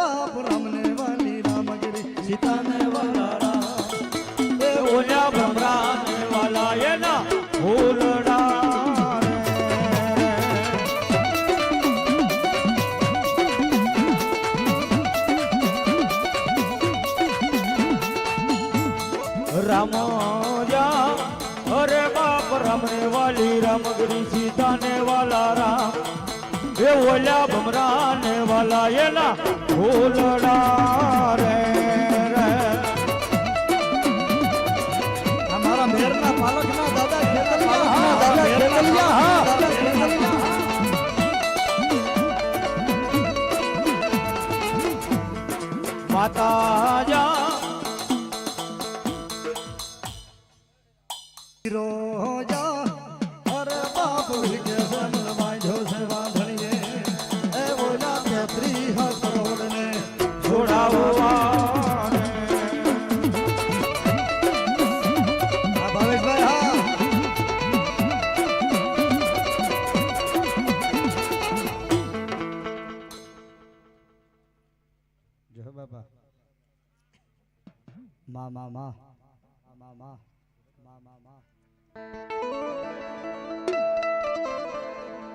बाप रामने वाली रामगिरी सीता ने वाला राम ए ओल्या भमराने वाला ये ना फूलड़ा राम जा अरे बाप रमने वाली रामगिरी सीता ने वाला राम ये ओल्या भमराने वाला ये ना फूलड़ा रे हमारा मेरना पालक ना दादा खेतलिया हाँ दादा खेतलिया हाँ दादा खेतलिया माता जा रोजा अरे बाप के जन्म बांधो से बांधणिए ए बोला के 30 करोड़ ने छोड़ाओ भावेश भाई हाँ जो बाबा माँ माँ माँ माँ माँ माँ माँ माँ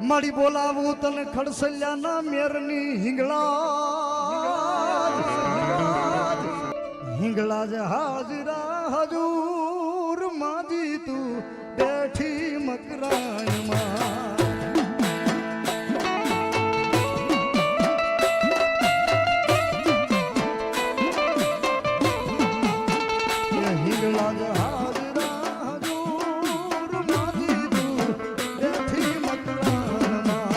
माड़ी बोलावू तने खड़सल्या ना मेरनी हिंगला हिंगला जे हाजरा हजूर माजी तू बैठी मकराय मां ये हिंगला जे हाजरा हजूर माजी तू बैठी मकराय मां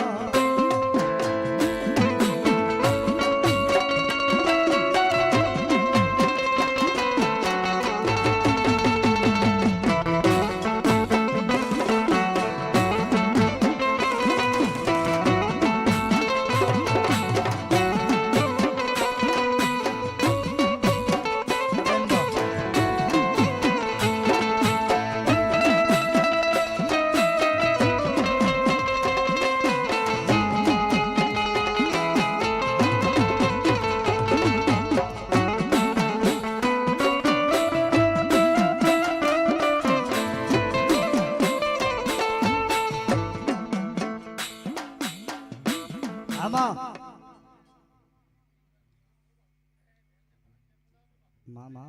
मामा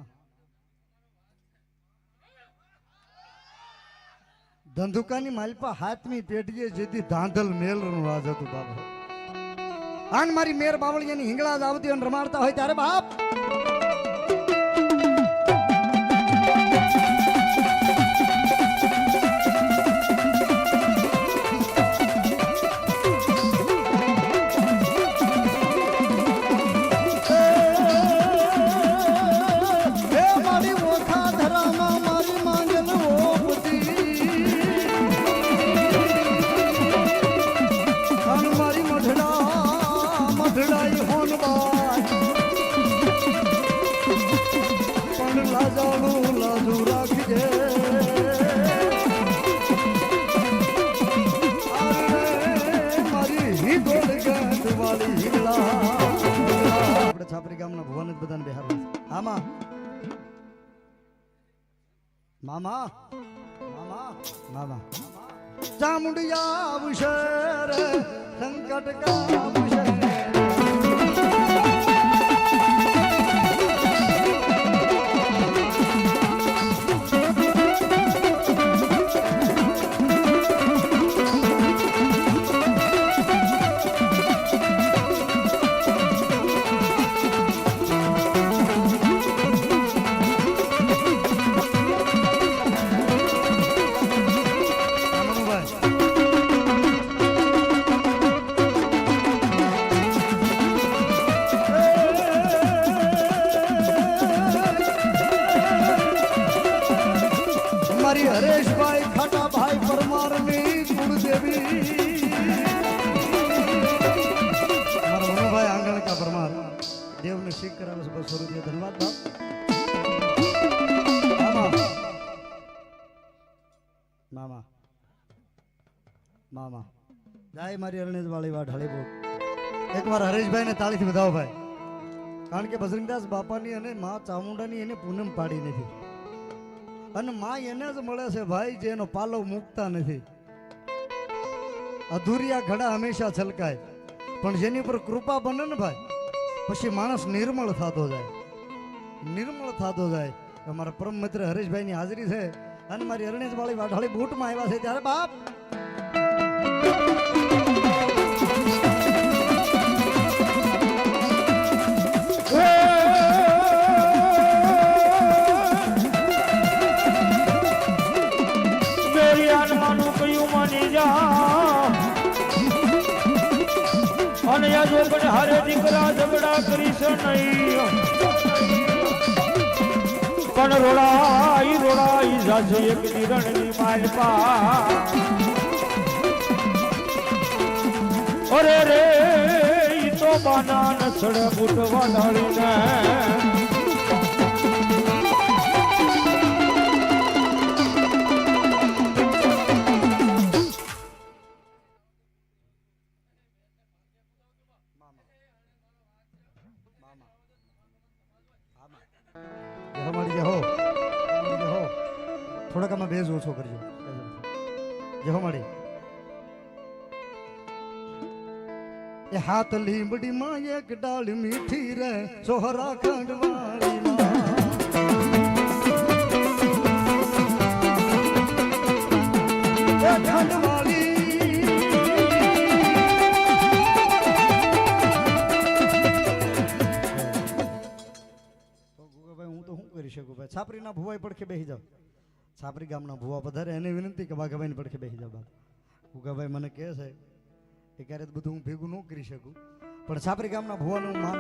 ધંધુકાની માલપા હાથમી પેટીએ જેથી ધાંધલ મેલનું રાજ હતું બાબા આન મારી મેર બાવળિયાની હિંગળા જ આવતી અને રમાડતા હોય ત્યારે બાપ છાપરી ગામના ભુવન જ બધાને બેહારવા આમાં મામા મામા મામા ચામુંડિયા આવશે રે સંકટ કા આવશે હરેશભાઈ ખાટાભાઈ પરમારની કુળદેવી મારા મનોભાઈ આંગણ કા પરમાર દેવને શીખ કરાવે છે 200 રૂપિયા ધન્યવાદ બાપ મામા મામા જાય મારી અરણેજ વાળી વાત હળી બોલ એકવાર હરેશભાઈ ને તાળીથી વધાવો ભાઈ કારણ કે બજરંગદાસ બાપાની અને મા ચામુંડાની એને પૂનમ પાડી નથી અને મા એને જ મળે છે ભાઈ જે એનો પાલવ મૂકતા નથી. અધૂરિયા ઘડા હંમેશા છલકાય પણ જેની પર કૃપા બને ને ભાઈ પછી માણસ નિર્મળ થતો જાય, નિર્મળ થતો જાય. અમારા પરમ મિત્ર હરેશભાઈની હાજરી છે અને મારી અરણેજવાળી વાઢાળી બૂટમાં આવ્યા છે ત્યારે બાપ અને યાદો પણ હારે દીકરા ઝઘડા કરીશ નહીં પણ રોડાઈ જાશે એક નિરણની માલપા. અરે રે ઈ તો બાના નસડ બુટવા ઢાળીને થોડાક આમાં બેઝ ઓછો કરજો. જહો મળી એ હાથ લીંબડી માં એક ડાળ મીઠી રે સોહરા ખંડવાળી ખંડવાળી હું તો શું કરી શકું ભાઈ. છાપરીના ભુવાઈ પડખે બેસી જાવ. છાપરી ગામના ભુવા પધારે એને વિનંતી કે વાઘાભાઈની પડખે બેસી જાવ. બાપ ગુગાભાઈ મને કહે છે એ ક્યારે બધું હું ભેગું ન કરી શકું પણ છાપરી ગામના ભુવાનું માન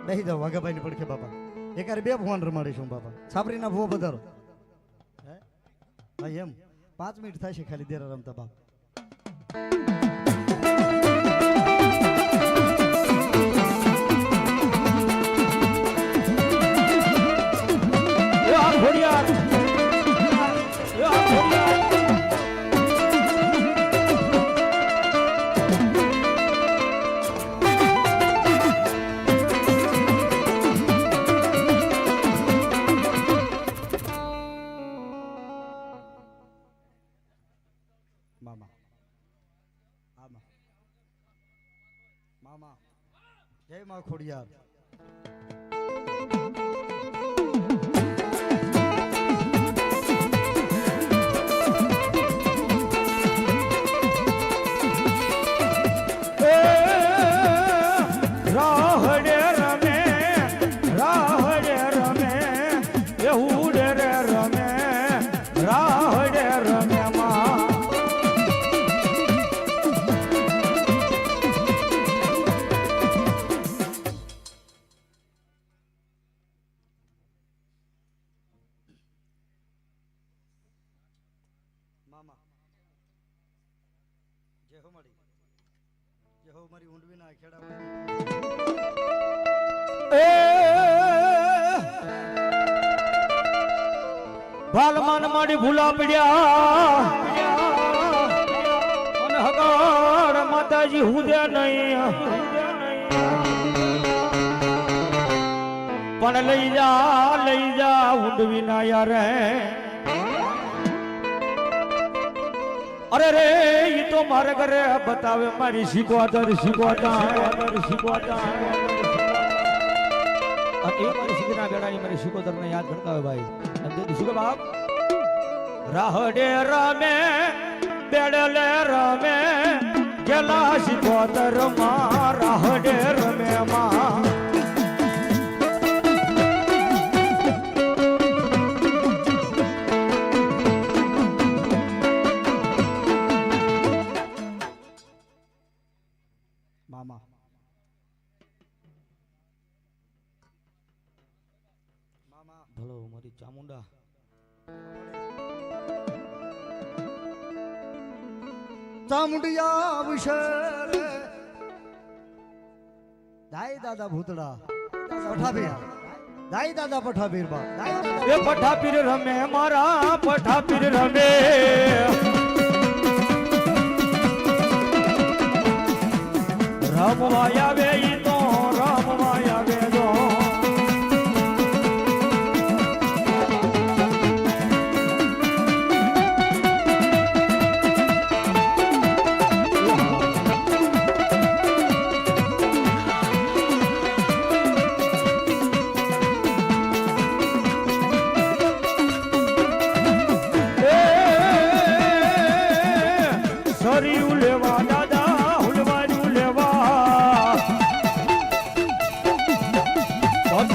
બેસી જાવ વાઘાભાઈની પડખે. બાપા એ ક્યારે બે ભુવાન રમાડીશું બાપા. છાપરીના ભુવા પધારો હે ભાઈ એમ 5 મિનિટ થાય છે ખાલી દેરા રમતા બાપ. મામા જય માં ખોડિયાર. રાહડે રમે એવું રે રમે રાહડે રમે મામા જય હો મળી જય હો મારી ઊંડવીના ખેડા બાલમાન માડી ભૂલા પડ્યા અને હગાર માતાજી હુદે નહીં પણ લઈ જા ઊંડવી ના યારે. અરે રે ઈ તો મારે ઘરે બતાવે મારી શીખવાતા અને એ મારી શીખના બેડાની મારી શીખોદર ને યાદ કરતા હોય ભાઈ. શીખો બાપ રાહડે રમે બેડલે રમે ગેલા શીખોદર માં રાહડે રમે માં. મામા મામા ભલો મારી ચામુંડા ચામુંડિયા વિશે દાઈ દાદા ભૂતડા પઠાભીર દાઈ દાદા પઠાભીર બા એ પઠાપીર રમે મારા પઠાપીર રમે રમવા આવે ઈ તો રમવા આવે જો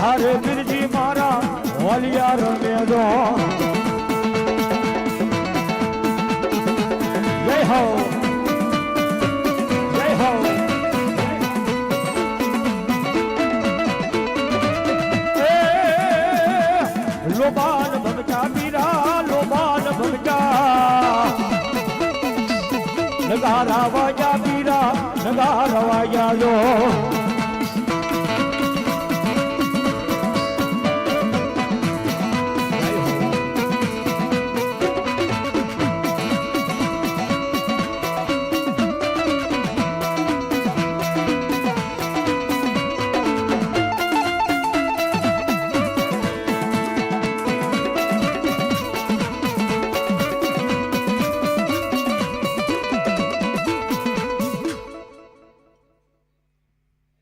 અરે બીરજી મારા હોલિયા રમે દો